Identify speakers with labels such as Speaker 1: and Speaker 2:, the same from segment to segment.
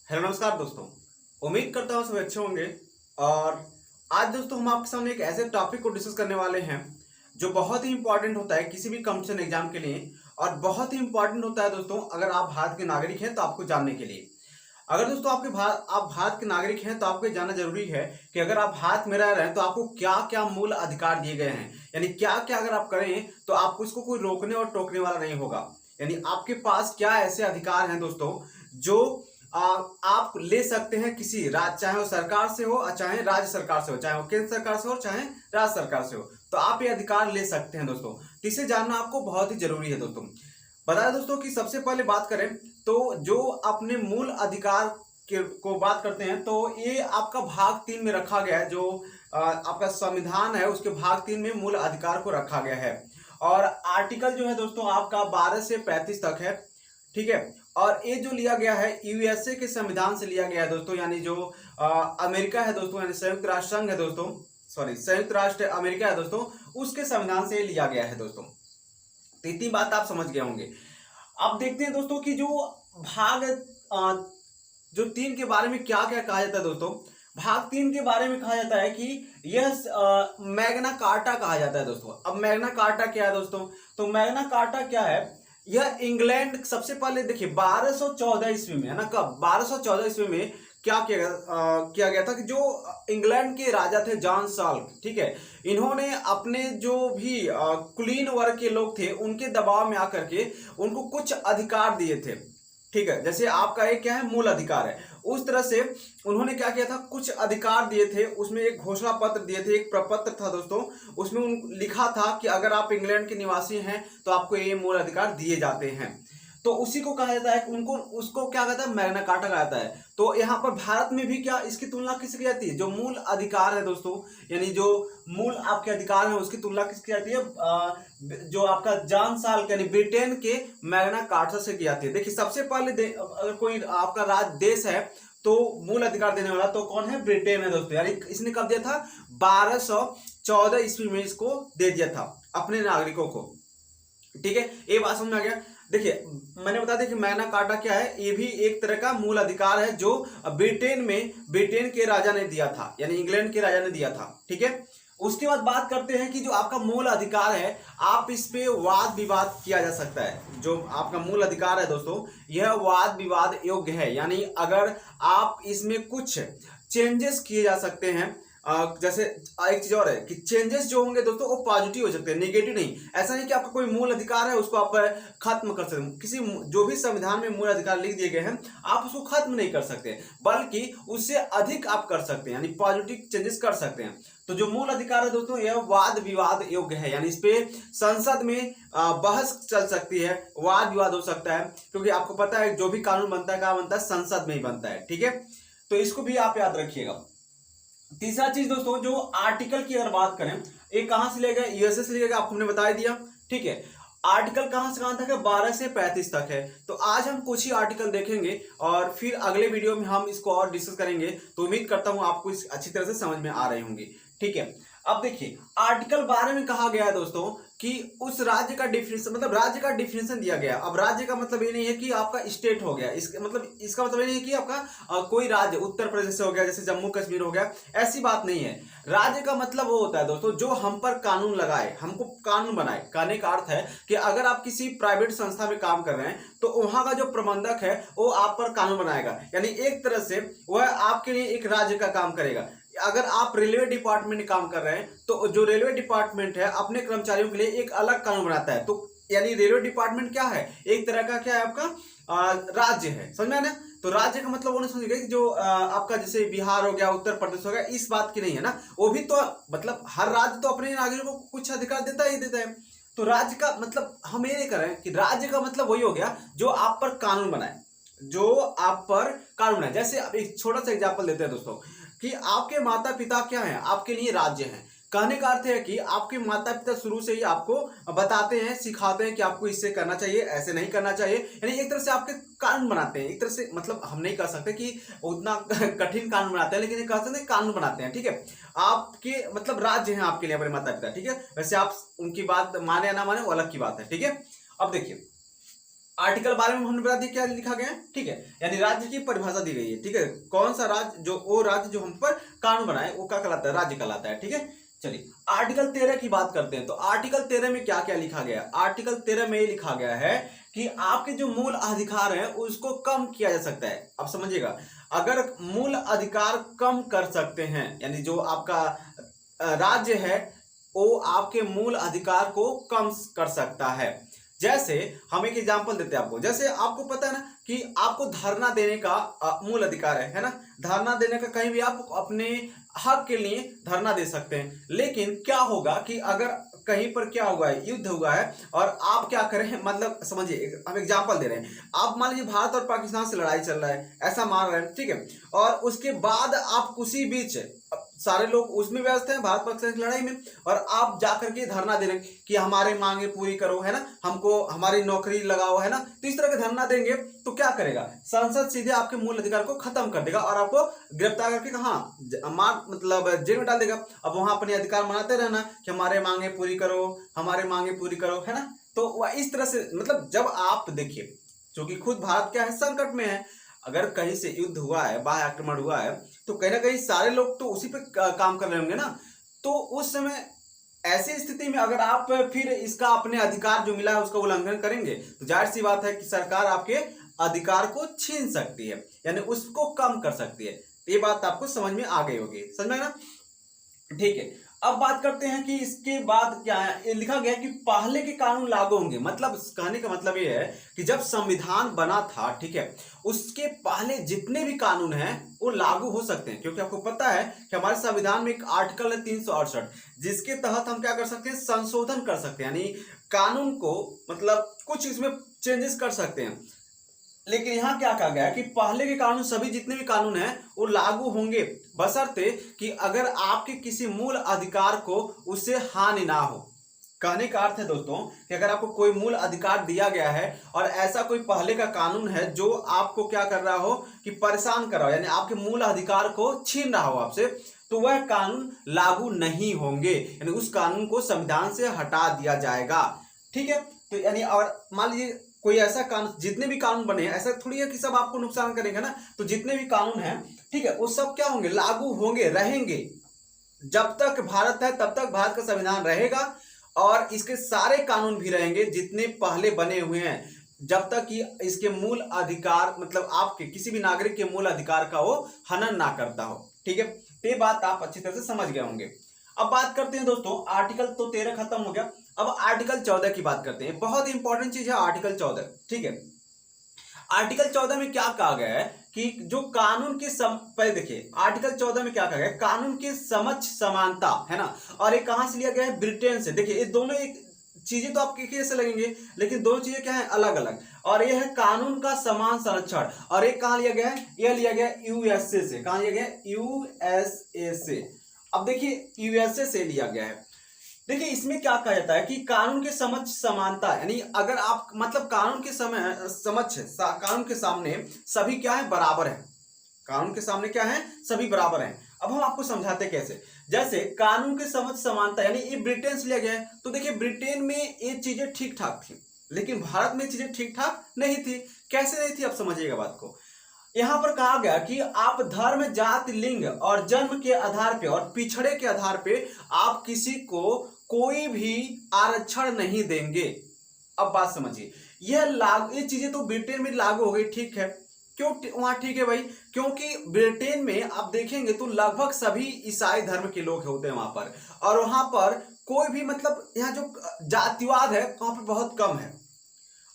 Speaker 1: Hello नमस्कार दोस्तों। उम्मीद करता हूँ सब अच्छे होंगे। और आज दोस्तों हम आपके सामने एक ऐसे टॉपिक को डिस्कस करने वाले हैं जो बहुत ही इंपॉर्टेंट होता है किसी भी कंपटीशन एग्जाम के लिए। और बहुत ही इंपॉर्टेंट होता है दोस्तों अगर आप भारत के नागरिक हैं तो आपको जानने के लिए। अगर दोस्तों आप भारत के नागरिक हैं तो आपको ये जानना जरूरी है कि अगर आप भारत में रह रहे हैं तो आपको क्या क्या मूल अधिकार दिए गए हैं, यानी क्या क्या अगर आप करें तो आपको इसको कोई रोकने और टोकने वाला नहीं होगा। यानी आपके पास क्या ऐसे अधिकार हैं दोस्तों जो आप ले सकते हैं किसी राज्य, चाहे वो सरकार से हो चाहे राज्य सरकार से हो, चाहे वो केंद्र सरकार से हो चाहे राज्य सरकार से हो, तो आप ये अधिकार ले सकते हैं दोस्तों। तो इसे जानना आपको बहुत ही जरूरी है दोस्तों। बताया दोस्तों कि सबसे पहले बात करें तो जो अपने मूल अधिकार को बात करते हैं तो ये आपका भाग 3 में रखा गया है। जो आपका संविधान है उसके भाग 3 में मूल अधिकार को रखा गया है। और आर्टिकल जो है दोस्तों आपका 12 से 35 तक है, ठीक है। और ये जो लिया गया है यूएसए के संविधान से लिया गया है दोस्तों, यानी जो अमेरिका है दोस्तों, यानी संयुक्त राष्ट्र संघ है दोस्तों, सॉरी संयुक्त राष्ट्र अमेरिका है दोस्तों, उसके संविधान से लिया गया है दोस्तों। तो इतनी बात आप समझ गए होंगे। अब देखते हैं दोस्तों कि जो भाग जो 3 के बारे में क्या क्या कहा जाता है दोस्तों। भाग 3 के बारे में कहा जाता है कि यह मैग्ना कार्टा कहा जाता है दोस्तों। अब मैग्ना कार्टा क्या है दोस्तों, तो मैग्ना कार्टा क्या है, यह इंग्लैंड सबसे पहले देखिए 1214 ईस्वी में है ना, कब 1214 ईस्वी में क्या किया गया था कि जो इंग्लैंड के राजा थे जॉन साल्क, ठीक है, इन्होंने अपने जो भी कुलीन वर्ग के लोग थे उनके दबाव में आकर के उनको कुछ अधिकार दिए थे, ठीक है। जैसे आपका एक क्या है मूल अधिकार है, उस तरह से उन्होंने क्या किया था, कुछ अधिकार दिए थे। उसमें एक घोषणा पत्र दिए थे, एक प्रपत्र था दोस्तों, उसमें लिखा था कि अगर आप इंग्लैंड के निवासी हैं तो आपको ये मूल अधिकार दिए जाते हैं। तो उसी को कहा जाता है, उनको उसको क्या कहता है, मैग्ना कार्टा कहा जाता है। तो यहाँ पर भारत में भी क्या इसकी तुलना किससे की जाती है, जो मूल अधिकार है दोस्तों, यानी जो मूल आपके अधिकार है उसकी तुलना किसकी जाती है, जो आपका जॉन साल्क यानी ब्रिटेन के मैग्ना कार्टा से की जाती है। देखिए सबसे पहले अगर कोई आपका राज्य देश है तो मूल अधिकार देने वाला तो कौन है, ब्रिटेन है दोस्तों। यानी इसने कब दिया था, 1214 ईस्वी में इसको दे दिया था अपने नागरिकों को, ठीक है। ये बात समझ में आ गया। देखिए मैंने बता दिया कि मैग्ना कार्टा क्या है, ये भी एक तरह का मूल अधिकार है जो ब्रिटेन के राजा ने दिया था, यानी इंग्लैंड के राजा ने दिया था, ठीक है। उसके बाद बात करते हैं कि जो आपका मूल अधिकार है आप इस पे वाद विवाद किया जा सकता है। जो आपका मूल अधिकार है दोस्तों यह वाद विवाद योग्य है, यानी अगर आप इसमें कुछ चेंजेस किए जा सकते हैं। जैसे एक चीज और है कि चेंजेस जो होंगे दोस्तों वो पॉजिटिव हो सकते हैं, नेगेटिव नहीं। ऐसा नहीं कि आपका कोई मूल अधिकार है उसको आप खत्म कर सकते हैं। किसी जो भी संविधान में मूल अधिकार लिख दिए गए हैं आप उसको खत्म नहीं कर सकते, बल्कि उससे अधिक आप कर सकते हैं, यानी पॉजिटिव चेंजेस कर सकते हैं। तो जो मूल अधिकार है दोस्तों यह वाद विवाद योग्य है, यानी इस पे संसद में बहस चल सकती है, वाद विवाद हो सकता है, क्योंकि आपको पता है जो भी कानून बनता है कहाँ बनता है, संसद में ही बनता है, ठीक है। तो इसको भी आप याद रखिएगा। तीसरा चीज दोस्तों, जो आर्टिकल की अगर बात करें, ये कहां से लिया गया, यूएसए से लिया गया, आपको हमने बता दिया, ठीक है। आर्टिकल कहां से कहां तक है, 12 से 35 तक है। तो आज हम कुछ ही आर्टिकल देखेंगे और फिर अगले वीडियो में हम इसको और डिस्कस करेंगे। तो उम्मीद करता हूं आपको इस अच्छी तरह से समझ में आ रही होंगी, ठीक है। अब देखिए आर्टिकल 12 में कहा गया है दोस्तों कि उस राज्य का डिफिनेशन, मतलब राज्य का डिफिनेशन दिया गया। अब राज्य का मतलब ये नहीं है कि आपका स्टेट हो गया, इसका मतलब ये नहीं है कि आपका कोई राज्य उत्तर प्रदेश से हो गया, जैसे जम्मू कश्मीर हो गया, ऐसी बात नहीं है। राज्य का मतलब वो होता है दोस्तों जो हम पर कानून लगाए, हमको कानून बनाए। कहने का अर्थ है कि अगर आप किसी प्राइवेट संस्था में काम कर रहे हैं तो वहां का जो प्रबंधक है वो आप पर कानून बनाएगा, यानी एक तरह से वह आपके लिए एक राज्य का काम करेगा। अगर आप रेलवे डिपार्टमेंट में काम कर रहे हैं तो जो रेलवे डिपार्टमेंट है अपने कर्मचारियों के लिए एक अलग कानून बनाता है। तो यानी रेलवे डिपार्टमेंट क्या है, एक तरह का क्या है, आपका राज्य है, समझ में ना। तो राज्य का मतलब वो नहीं समझिएगा कि जो आपका जैसे बिहार हो गया, उत्तर प्रदेश हो गया, इस बात की नहीं है ना। वो भी तो मतलब हर राज्य तो अपने नागरिकों को कुछ अधिकार देता ही देता है। तो राज्य का मतलब हम ये नहीं कर रहे हैं कि राज्य का मतलब वही हो गया जो आप पर कानून बनाए, जो आप पर कानून बनाए। जैसे अब एक छोटा सा एग्जाम्पल देते हैं दोस्तों कि आपके माता पिता क्या हैं, आपके लिए राज्य हैं। कहने का अर्थ है कि आपके माता पिता शुरू से ही आपको बताते हैं, सिखाते हैं कि आपको इससे करना चाहिए, ऐसे नहीं करना चाहिए, यानी एक तरह से आपके कानून बनाते हैं। एक तरह से मतलब हम नहीं कह सकते कि उतना कठिन कानून बनाते हैं, लेकिन ये कह सकते हैं कानून बनाते हैं, ठीक है। आपके मतलब राज्य हैं आपके लिए अपने माता पिता, ठीक है। वैसे आप उनकी बात माने या ना माने वो अलग की बात है, ठीक है। अब देखिए आर्टिकल 12 में हमने बता दिया क्या लिखा गया है, ठीक है। यानी राज्य की परिभाषा दी गई है, ठीक है। कौन सा राज्य, जो वो राज्य जो हम पर कानून बनाए वो क्या कहलाता है, राज्य कहलाता है, ठीक है। चलिए आर्टिकल 13 की बात करते हैं। तो आर्टिकल 13 में क्या क्या लिखा गया है? आर्टिकल 13 में ये लिखा गया है कि आपके जो मूल अधिकार हैं उसको कम किया जा सकता है। अब समझिएगा, अगर मूल अधिकार कम कर सकते हैं, यानी जो आपका राज्य है वो आपके मूल अधिकार को कम कर सकता है। जैसे हम एक एग्जांपल देते हैं आपको, जैसे आपको पता है ना कि आपको धरना देने का मूल अधिकार है ना, धरना देने का, कहीं भी आप अपने हक के लिए धरना दे सकते हैं। लेकिन क्या होगा कि अगर कहीं पर क्या हुआ है, युद्ध हुआ है और आप क्या करें, मतलब समझिए हम एग्जांपल दे रहे हैं, आप मान लीजिए भारत और पाकिस्तान से लड़ाई चल रहा है, ऐसा मान रहे हैं, ठीक है। और उसके बाद आप उसी बीच सारे लोग उसमें व्यस्त हैं, भारत पाकिस्तान की लड़ाई में, और आप जाकर के धरना दे रहे हैं कि हमारे मांगे पूरी करो, है ना, हमको हमारी नौकरी लगाओ, है ना। तो इस तरह के धरना देंगे तो क्या करेगा, संसद सीधे आपके मूल अधिकार को खत्म कर देगा और आपको गिरफ्तार करके कहाँ मार मतलब जेल में डाल देगा। अब वहां अपने अधिकार मनाते रहना कि हमारे मांगे पूरी करो, हमारे मांगे पूरी करो, है ना। तो वह इस तरह से, मतलब जब आप देखिए, क्योंकि खुद भारत क्या है, संकट में है, अगर कहीं से युद्ध हुआ है, बाह्य आक्रमण हुआ है, तो कहीं ना कहीं सारे लोग तो उसी पे काम कर रहे होंगे ना। तो उस समय ऐसी स्थिति में अगर आप फिर इसका अपने अधिकार जो मिला है उसका उल्लंघन करेंगे तो जाहिर सी बात है कि सरकार आपके अधिकार को छीन सकती है, यानी उसको कम कर सकती है। ये बात आपको समझ में आ गई होगी, समझ में ना, ठीक है। अब बात करते हैं कि इसके बाद क्या है, ये लिखा गया कि पहले के कानून लागू होंगे। मतलब कहने का मतलब ये है कि जब संविधान बना था, ठीक है, उसके पहले जितने भी कानून हैं वो लागू हो सकते हैं, क्योंकि आपको पता है कि हमारे संविधान में एक आर्टिकल है 368, जिसके तहत हम क्या कर सकते हैं, संशोधन कर सकते हैं, यानी कानून को मतलब कुछ इसमें चेंजेस कर सकते हैं। लेकिन यहां क्या कहा गया कि पहले के कानून, सभी जितने भी कानून हैं वो लागू होंगे, बशर्ते कि अगर आपके किसी मूल अधिकार को उससे हानि ना हो। कहने का अर्थ है दोस्तों कि अगर आपको कोई मूल अधिकार दिया गया है और ऐसा कोई पहले का कानून है जो आपको क्या कर रहा हो कि परेशान कर रहा हो, यानी आपके मूल अधिकार को छीन रहा हो आपसे, तो वह कानून लागू नहीं होंगे, यानी उस कानून को संविधान से हटा दिया जाएगा, ठीक है। तो यानी और मान लीजिए कोई ऐसा कानून, जितने भी कानून बने हैं ऐसा थोड़ी है कि सब आपको नुकसान करेंगे ना, तो जितने भी कानून हैं, ठीक है, वो सब क्या होंगे, लागू होंगे, रहेंगे। जब तक भारत है तब तक भारत का संविधान रहेगा और इसके सारे कानून भी रहेंगे जितने पहले बने हुए हैं, जब तक कि इसके मूल अधिकार, मतलब आपके किसी भी नागरिक के मूल अधिकार का वो हनन ना करता हो, ठीक है। तो ये बात आप अच्छी तरह से समझ गए होंगे। अब बात करते हैं दोस्तों, आर्टिकल तो 13 खत्म हो गया, अब आर्टिकल 14 की बात करते हैं। बहुत इंपॉर्टेंट चीज है आर्टिकल 14, ठीक है। आर्टिकल 14 में क्या कहा गया है कि जो कानून के पहले देखिए आर्टिकल 14 में क्या कहा गया है, कानून के समक्ष समानता, है ना। और ये कहां से लिया गया है, ब्रिटेन से। देखिए ये दोनों एक चीजें तो आपके कैसे लगेंगे, लेकिन दोनों चीजें क्या है, अलग अलग। और ये है कानून का समान संरक्षण, और एक कहां लिया गया है, यह लिया गया यूएसए से। कहां लिया गया, यूएसए से। अब देखिए यूएसए से लिया गया है। देखिए इसमें क्या कहा जाता है कि कानून के समक्ष समानता, यानी अगर आप मतलब कानून के कानून के सामने सभी क्या है, बराबर है। कानून के सामने क्या है, सभी बराबर हैं। अब हम आपको समझाते कैसे, जैसे कानून के समक्ष समानता, यानी ये ब्रिटेन से लिया गया है। तो देखिए ब्रिटेन में ये चीजें ठीक ठाक थी, लेकिन भारत में चीजें ठीक ठाक नहीं थी। कैसे नहीं थी, अब समझिएगा बात को। यहां पर कहा गया कि आप धर्म, जाति, लिंग और जन्म के आधार पे और पिछड़े के आधार पे आप किसी को कोई भी आरक्षण नहीं देंगे। अब बात समझिए, ये चीजें तो ब्रिटेन में लागू हो गई, ठीक है। क्यों वहां ठीक है भाई, क्योंकि ब्रिटेन में आप देखेंगे तो लगभग सभी ईसाई धर्म के लोग होते हैं वहां पर, और वहां पर कोई भी मतलब यहाँ जो जातिवाद है वहां पर बहुत कम है।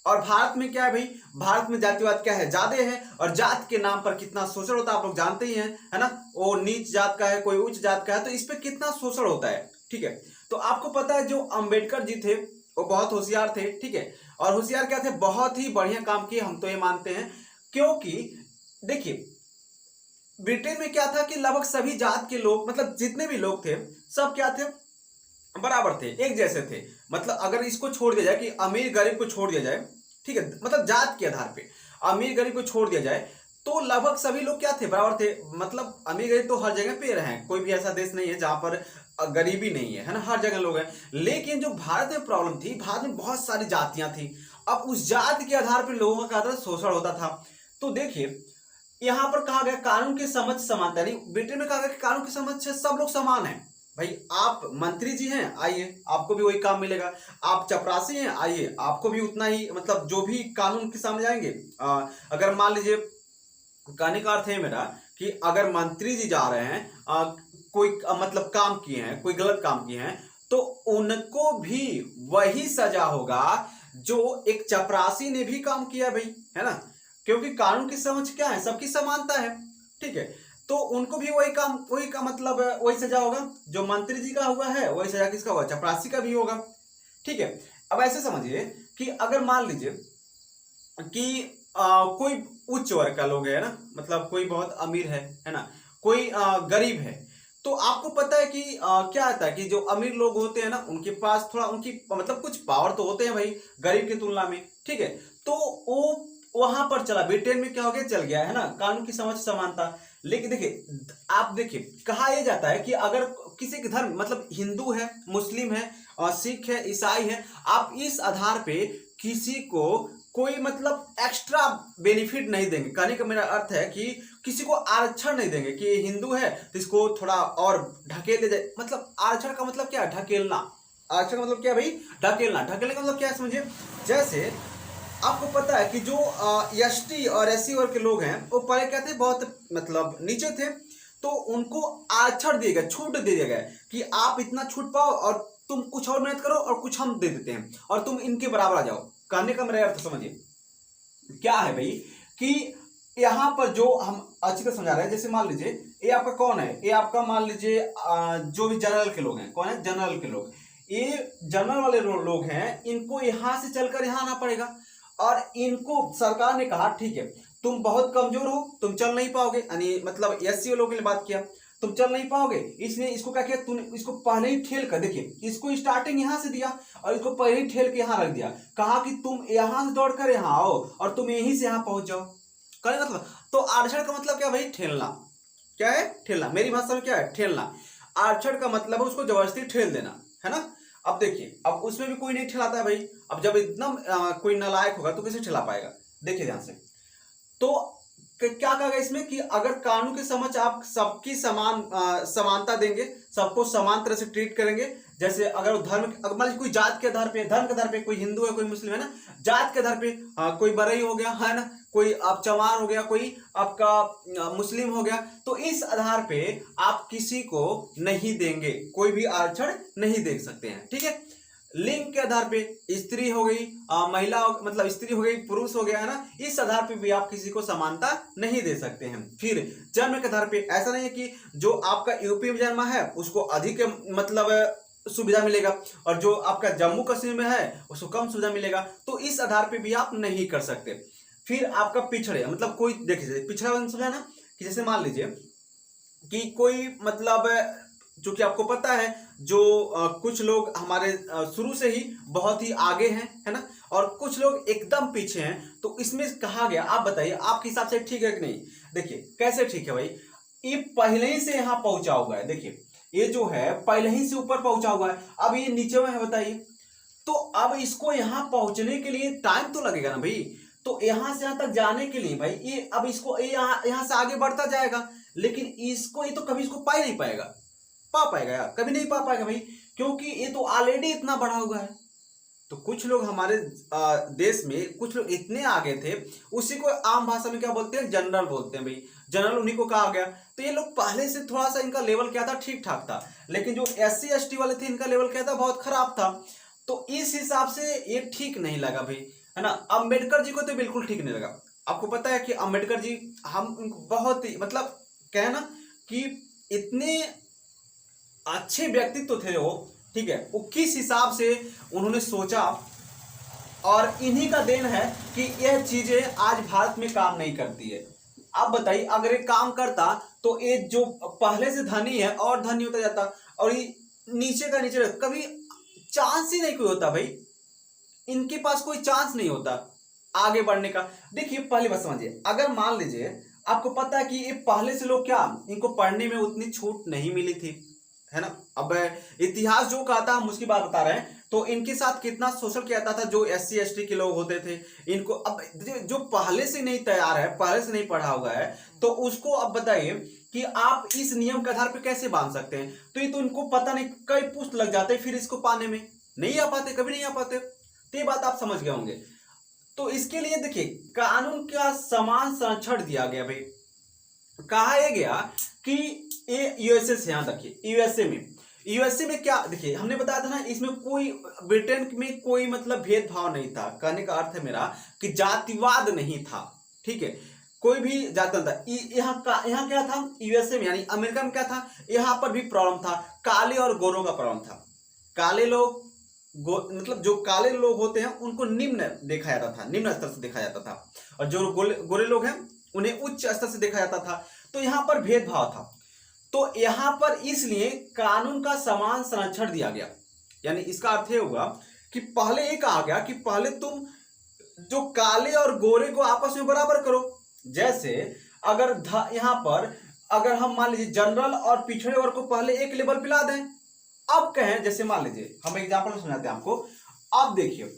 Speaker 1: और भारत में क्या है भाई, भारत में जातिवाद क्या है, ज्यादा है, और जात के नाम पर कितना शोषण होता है आप लोग जानते ही हैं, है ना। वो नीच जात का है, कोई उच्च जात का है, तो इस पे कितना शोषण होता है, ठीक है। तो आपको पता है जो अंबेडकर जी थे वो बहुत होशियार थे, ठीक है। और होशियार क्या थे, बहुत ही बढ़िया काम किए, हम तो ये मानते हैं। क्योंकि देखिए ब्रिटेन में क्या था कि लगभग सभी जात के लोग, मतलब जितने भी लोग थे सब क्या थे, बराबर थे, एक जैसे थे। मतलब अगर इसको छोड़ दिया जाए कि अमीर गरीब को छोड़ दिया जाए, ठीक है, मतलब जात के आधार पे अमीर गरीब को छोड़ दिया जाए, तो लगभग सभी लोग क्या थे, बराबर थे। मतलब अमीर गरीब तो हर जगह पे रहे हैं, कोई भी ऐसा देश नहीं है जहां पर गरीबी नहीं है, है ना, हर जगह लोग हैं। लेकिन जो भारत में प्रॉब्लम थी, भारत में बहुत सारी जातियां थी अब उस जाति के आधार पर लोगों का क्या था, शोषण होता था। तो देखिए यहां पर कहा गया कानून के समक्ष समानता, यानी ब्रिटेन में कहा गया कि कानून के समक्ष सब लोग समान हैं। भाई आप मंत्री जी हैं, आइए आपको भी वही काम मिलेगा। आप चपरासी हैं, आइए आपको भी उतना ही, मतलब जो भी कानून के सामने जाएंगे। अगर मान लीजिए, कहने का अर्थ है मेरा कि अगर मंत्री जी जा रहे हैं, कोई मतलब काम किए हैं, कोई गलत काम किए हैं, तो उनको भी वही सजा होगा जो एक चपरासी ने भी काम किया भाई, है ना। क्योंकि कानून की समझ क्या है, सबकी समानता है, ठीक है। तो उनको भी वही काम, वही का मतलब वही सजा होगा जो मंत्री जी का हुआ है, वही सजा किसका होगा, चपरासी का भी होगा, ठीक है। अब ऐसे समझिए कि अगर मान लीजिए कि कोई उच्च वर्ग का लोग है ना, मतलब कोई बहुत अमीर है ना, कोई गरीब है, तो आपको पता है कि क्या आता है कि जो अमीर लोग होते हैं ना, उनके पास थोड़ा उनकी मतलब कुछ पावर तो होते हैं भाई गरीब की तुलना में, ठीक है। तो वो वहां पर चला, ब्रिटेन में क्या हो गया, चल गया, है ना, कानून की समझ समानता। लेकिन देखिए, आप देखिए कहा यह जाता है कि अगर किसी के धर्म, मतलब हिंदू है, मुस्लिम है और सिख है, ईसाई है, आप इस आधार पे किसी को कोई मतलब एक्स्ट्रा बेनिफिट नहीं देंगे। कहने का मेरा अर्थ है कि किसी को आरक्षण नहीं देंगे कि हिंदू है तो इसको थोड़ा और ढकेल दे जाए। मतलब आरक्षण का मतलब क्या है, ढकेलना। आरक्षण का मतलब क्या है भाई, ढकेलना। ढकेलने का मतलब क्या है समझिए, जैसे आपको पता है कि जो एसटी और एससी वर्ग के लोग हैं वो पहले क्या थे, बहुत मतलब नीचे थे, तो उनको आरक्षण दिया गया, छूट दे दिया गया कि आप इतना छूट पाओ और तुम कुछ और मेहनत करो और कुछ हम दे देते हैं और तुम इनके बराबर आ जाओ। कहने का मेरा अर्थ समझिए क्या है भाई, कि यहाँ पर जो हम अच्छी तरह समझा रहे हैं, जैसे मान लीजिए ये आपका कौन है, ये आपका मान लीजिए जो भी जनरल के लोग हैं, कौन है, जनरल के लोग। ये जनरल वाले लोग हैं, इनको यहाँ से चलकर यहाँ आना पड़ेगा और इनको सरकार ने कहा ठीक है तुम बहुत कमजोर हो, तुम चल नहीं पाओगे, यानी मतलब एससी लोगों के लिए बात किया, तुम चल नहीं पाओगे, इसलिए इसको क्या किया तूने, इसको पहले ही ठेल कर, देखिए इसको स्टार्टिंग यहां से दिया और इसको पहले ही ठेल के यहां रख दिया, कहा कि तुम यहां से दौड़ कर यहां आओ और तुम यहीं से यहां पहुंच जाओ। कहने मतलब, तो आरक्षण का मतलब क्या भाई, ठेलना। क्या है, ठेलना। मेरी भाषा में क्या है, ठेलना। आरक्षण का मतलब है उसको जबरदस्ती ठेल देना, है ना। अब देखिए, अब उसमें भी कोई नहीं ठेलाता है भाई। अब जब एकदम कोई नालायक होगा तो कैसे ठेला पाएगा, देखिए ध्यान से। तो क्या कहा गया इसमें कि अगर कानून के समझ आप सबकी समानता देंगे, सबको समान तरह से ट्रीट करेंगे। जैसे अगर धर्म, अगर मान लीजिए कोई जात के आधार पे, धर्म के आधार पे, कोई हिंदू है कोई मुस्लिम है ना, जात के आधार पे कोई बरई हो गया, है ना, कोई आप चमार हो गया, कोई आपका मुस्लिम हो गया, तो इस आधार पे आप किसी को नहीं देंगे, कोई भी आरक्षण नहीं दे सकते हैं, ठीक है। लिंग के आधार पे स्त्री हो गई, महिला मतलब स्त्री हो गई, पुरुष हो गया, है ना, इस आधार पे भी आप किसी को समानता नहीं दे सकते हैं। फिर जन्म के आधार पे ऐसा नहीं है कि जो आपका यूपी में जन्मा है उसको अधिक मतलब सुविधा मिलेगा और जो आपका जम्मू कश्मीर में है उसको कम सुविधा मिलेगा, तो इस आधार पे भी आप नहीं कर सकते। फिर आपका पिछड़े, मतलब कोई देखिए पिछड़ा समझा ना, कि जैसे मान लीजिए कि कोई मतलब, जो कि आपको पता है जो कुछ लोग हमारे शुरू से ही बहुत ही आगे हैं, है ना, और कुछ लोग एकदम पीछे हैं, तो इसमें कहा गया, आप बताइए आपके हिसाब से ठीक है कि नहीं। देखिए कैसे ठीक है भाई, ये पहले ही से यहाँ पहुंचा हुआ है, देखिए ये जो है पहले ही से ऊपर पहुंचा हुआ है, अब ये नीचे में है, बताइए। तो अब इसको यहाँ पहुंचने के लिए टाइम तो लगेगा ना भाई, तो यहां से यहां तक जाने के लिए भाई ये अब इसको यहाँ से आगे बढ़ता जाएगा, लेकिन इसको ये तो कभी इसको पा ही नहीं पाएगा, पा पाएगा यार, कभी नहीं पा पाएगा भाई, क्योंकि ये तो ऑलरेडी इतना बढ़ा हुआ है। तो कुछ लोग हमारे देश में कुछ लोग इतने आगे थे, उसी को आम भाषा में क्या बोलते हैं, जनरल बोलते हैं भाई, जनरल उन्हीं को कहा गया। तो ये लोग पहले से थोड़ा सा इनका लेवल क्या था, ठीक ठाक था, लेकिन जो एससी एसटी वाले थे इनका लेवल क्या था, बहुत खराब था। तो इस हिसाब से ये ठीक नहीं लगा भाई, है ना। अम्बेडकर जी को तो बिल्कुल ठीक नहीं लगा। आपको पता है कि अम्बेडकर जी, हम उनको बहुत ही मतलब कहना कि इतने अच्छे व्यक्तित्व थे वो, ठीक है, वो किस हिसाब से उन्होंने सोचा, और इन्हीं का देन है कि यह चीजें आज भारत में काम नहीं करती है। आप बताइए अगर ये काम करता तो ये जो पहले से धनी है और धनी होता जाता, और ये नीचे का नीचे, कभी चांस ही नहीं कोई होता भाई, इनके पास कोई चांस नहीं होता आगे बढ़ने का। देखिए पहली बात समझिए, अगर मान लीजिए आपको पता है कि ये पहले से लोग क्या, इनको पढ़ने में उतनी छूट नहीं मिली थी, है ना। अब इतिहास जो कहता हम उसकी बात बता रहे हैं तो इनके साथ कितना शोषण किया जाता था जो SC ST के लोग होते थे। इनको अब जो पहले से नहीं तैयार है, पहले से नहीं पढ़ा हुआ है, तो उसको अब बताइए कि आप इस नियम के आधार पर कैसे बांध सकते हैं। तो ये तो इनको पता नहीं, कई पुष्ट लग जाते हैं फिर इसको पाने में, नहीं आ पाते, कभी नहीं आ पाते। तो ये बात आप समझ गए होंगे। तो इसके लिए देखिए कानून का समान संरक्षण दिया गया भाई। कहा यह गया कि ये यूएसए से, यहां देखिए यूएसए में क्या, देखिए हमने बताया था ना, इसमें कोई ब्रिटेन में कोई मतलब भेदभाव नहीं था। कहने का अर्थ है मेरा कि जातिवाद नहीं था, ठीक है, कोई भी जाति नहीं था। यहाँ क्या था यूएसए में, यानी अमेरिका में क्या था, यहाँ पर भी प्रॉब्लम था, काले और गोरों का प्रॉब्लम था। काले लोग मतलब जो काले लोग होते हैं उनको निम्न देखा जाता था, निम्न स्तर से देखा जाता था, और जो गोरे लोग हैं उन्हें उच्च स्तर से देखा जाता था। तो यहाँ पर भेदभाव था। तो यहाँ पर इसलिए कानून का समान संरक्षण दिया गया। यानी इसका अर्थ यह हुआ कि पहले ये कहा गया कि पहले तुम जो काले और गोरे को आपस में बराबर करो। जैसे अगर यहाँ पर अगर हम मान लीजिए जनरल और पिछड़े वर्ग को पहले एक लेवल पे ला दें, अब कहें, जैसे मान लीजिए हम एग्जांपल समझाते हैं आपको। अब देखिए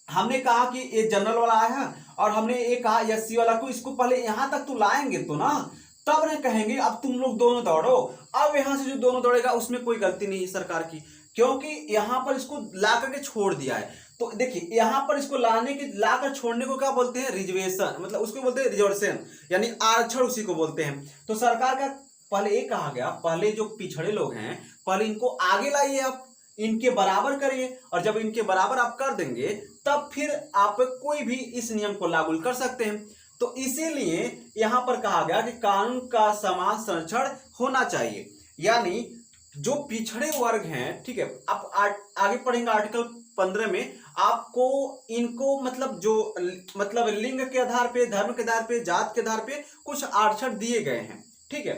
Speaker 1: हमने कहा कि ये जनरल वाला आया है और हमने ये कहा SC वाला को, इसको पहले यहां तक तो लाएंगे तो ना, तब ना कहेंगे अब तुम लोग दोनों दौड़ो। अब यहां से जो दोनों दौड़ेगा उसमें कोई गलती नहीं है सरकार की, क्योंकि यहां पर इसको ला करके छोड़ दिया है। तो देखिए यहां पर इसको लाकर छोड़ने को क्या बोलते हैं, रिजर्वेशन, मतलब उसको बोलते हैं रिजर्वेशन, यानी आरक्षण उसी को बोलते हैं। तो सरकार का पहले ये कहा गया, पहले जो पिछड़े लोग हैं पहले इनको आगे लाइए, आप इनके बराबर करिए, और जब इनके बराबर आप कर देंगे तब फिर आप कोई भी इस नियम को लागू कर सकते हैं। तो इसीलिए यहां पर कहा गया कि कानून का समान संरक्षण होना चाहिए। यानी जो पिछड़े वर्ग हैं, ठीक है, आप आगे पढ़ेंगे आर्टिकल 15 में, आपको इनको मतलब जो मतलब लिंग के आधार पे, धर्म के आधार पे, जात के आधार पे कुछ आरक्षण दिए गए हैं, ठीक है।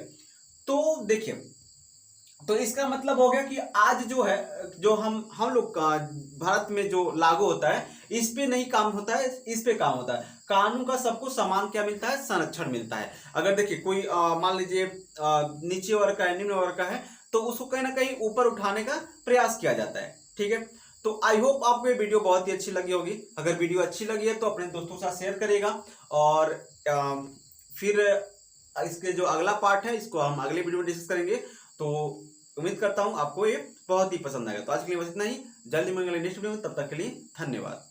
Speaker 1: तो देखिए, तो इसका मतलब हो गया कि आज जो है, जो हम लोग का भारत में जो लागू होता है, इस पे नहीं काम होता है, इस पे काम होता है। कानून का सबको समान क्या मिलता है, संरक्षण मिलता है। अगर देखिए कोई मान लीजिए नीचे वर्ग का है, निम्न वर्ग का है, तो उसको कहीं ना कहीं ऊपर उठाने का प्रयास किया जाता है, ठीक है। तो आई होप आपको ये वीडियो बहुत ही अच्छी लगी होगी। अगर वीडियो अच्छी लगी है तो अपने दोस्तों के साथ शेयर करिएगा, और फिर इसके जो अगला पार्ट है इसको हम अगले वीडियो में डिस्कस करेंगे। तो उम्मीद करता हूं आपको ये बहुत ही पसंद आएगा। तो आज के लिए बस इतना ही, जल्दी मिलेंगे नेक्स्ट वीडियो में, तब तक के लिए धन्यवाद।